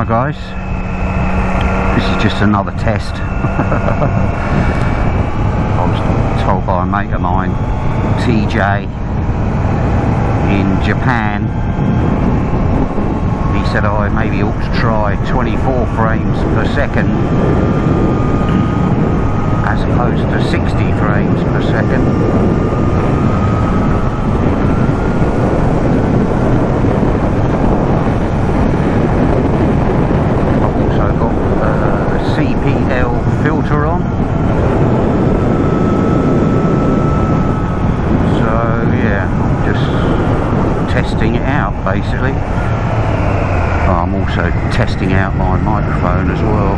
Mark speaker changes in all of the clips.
Speaker 1: Hi guys, this is just another test. I was told by a mate of mine, TJ, in Japan, he said I maybe ought to try 24 frames per second as opposed to 60 frames per second. CPL filter on, so yeah, I'm just testing it out basically. I'm also testing out my microphone as well.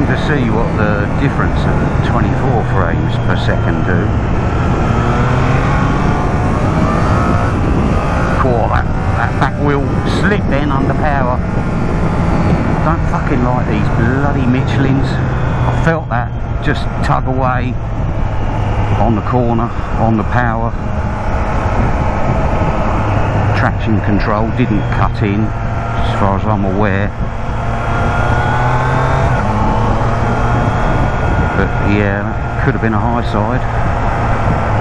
Speaker 1: To see what the difference of 24 frames per second do. Cool, that back wheel slip then under power. Don't fucking like these bloody Michelins. I felt that just tug away on the corner, on the power. Traction control didn't cut in, as far as I'm aware. But yeah, that could have been a high side.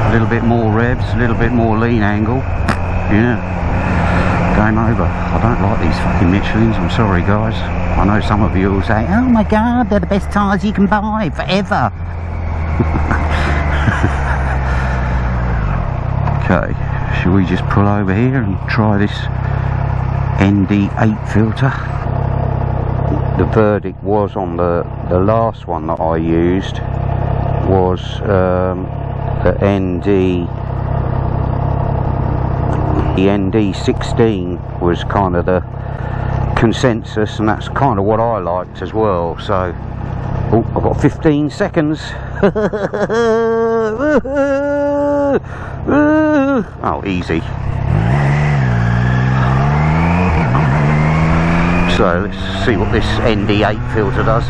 Speaker 1: A little bit more revs, a little bit more lean angle. Yeah, game over. I don't like these fucking Michelins, I'm sorry guys. I know some of you will say, oh my god, they're the best tyres you can buy forever. Okay, should we just pull over here and try this ND8 filter? The verdict was on the last one that I used was the ND16 was kind of the consensus, and that's kind of what I liked as well. So, oh, I've got 15 seconds. Oh, easy. So let's see what this ND8 filter does.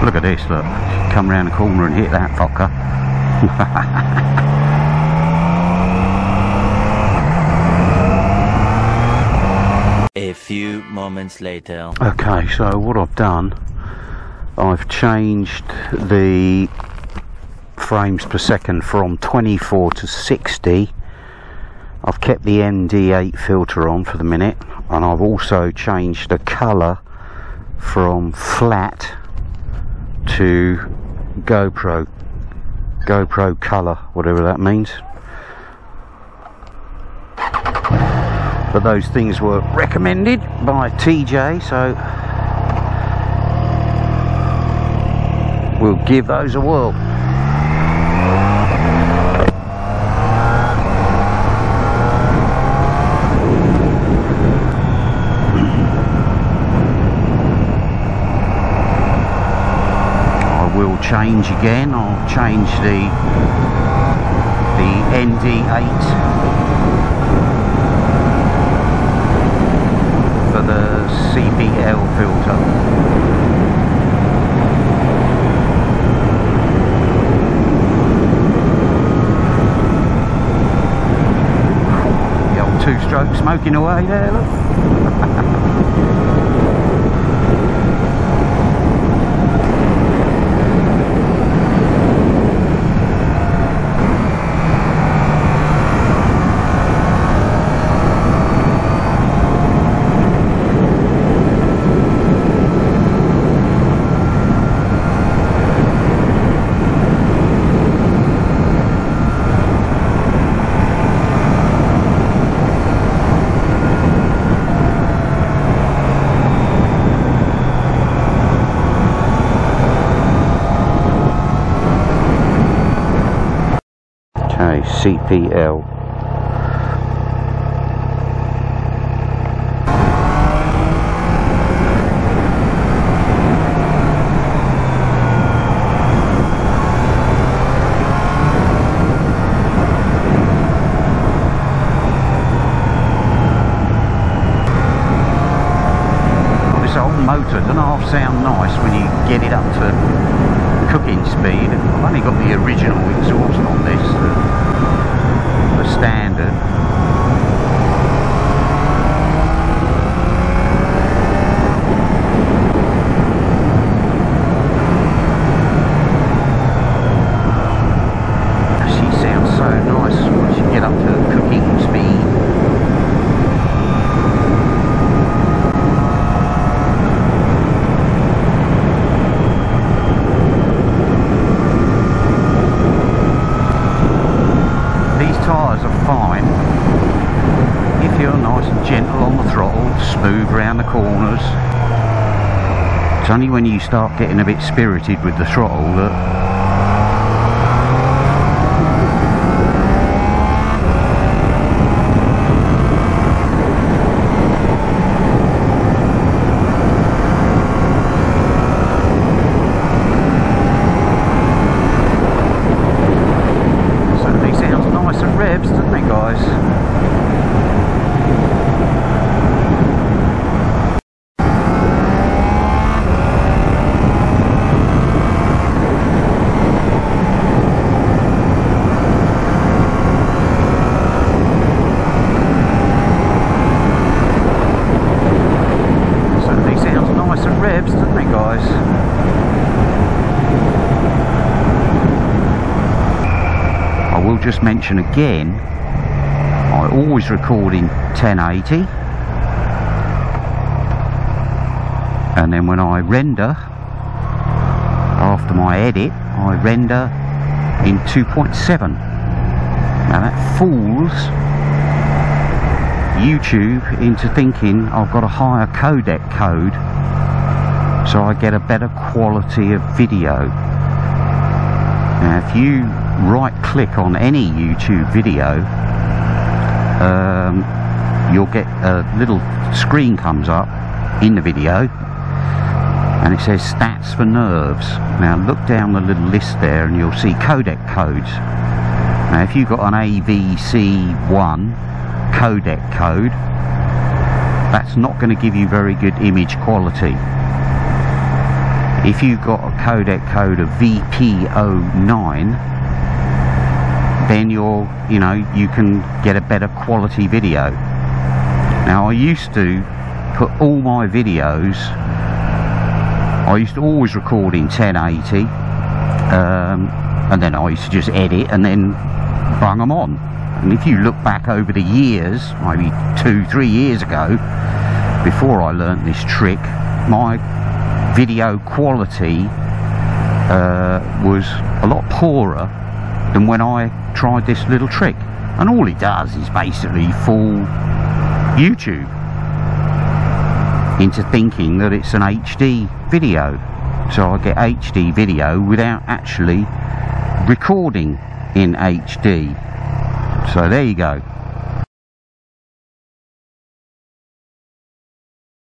Speaker 1: Look at this, look. Come round the corner and hit that fucker.
Speaker 2: A few moments later.
Speaker 1: Okay, so what I've done, I've changed the frames per second from 24 to 60. I've kept the ND8 filter on for the minute, and I've also changed the colour from flat to Gopro colour, whatever that means. But those things were recommended by TJ, so we'll give those a whirl. Will change again. I'll change the ND8 for the CPL filter. backstroke smoking away there, look. CPL. This old motor doesn't half sound nice when you get it up to cooking speed. I've only got the original exhaust on this, the standard. She sounds so nice once you get up to cooking speed. Gentle on the throttle, smooth around the corners. It's only when you start getting a bit spirited with the throttle that certainly sounds nice at revs, doesn't it, guys? Doesn't it, guys? I will just mention again, I always record in 1080, and then when I render, after my edit, I render in 2.7. Now that fools YouTube into thinking I've got a higher codec code, so I get a better quality of video. Now if you right click on any YouTube video, you'll get a little screen comes up in the video and it says stats for nerves. Now look down the little list there and you'll see codec codes. Now if you've got an AVC1 codec code, that's not going to give you very good image quality. If you've got a codec code of VP09, then you can get a better quality video. Now I used to put all my videos, I used to always record in 1080, and then I used to just edit and then bung them on. And if you look back over the years, maybe 2-3 years ago, before I learnt this trick, my video quality was a lot poorer than when I tried this little trick. And all it does is basically fool YouTube into thinking that it's an HD video. So I get HD video without actually recording in HD. So there you go.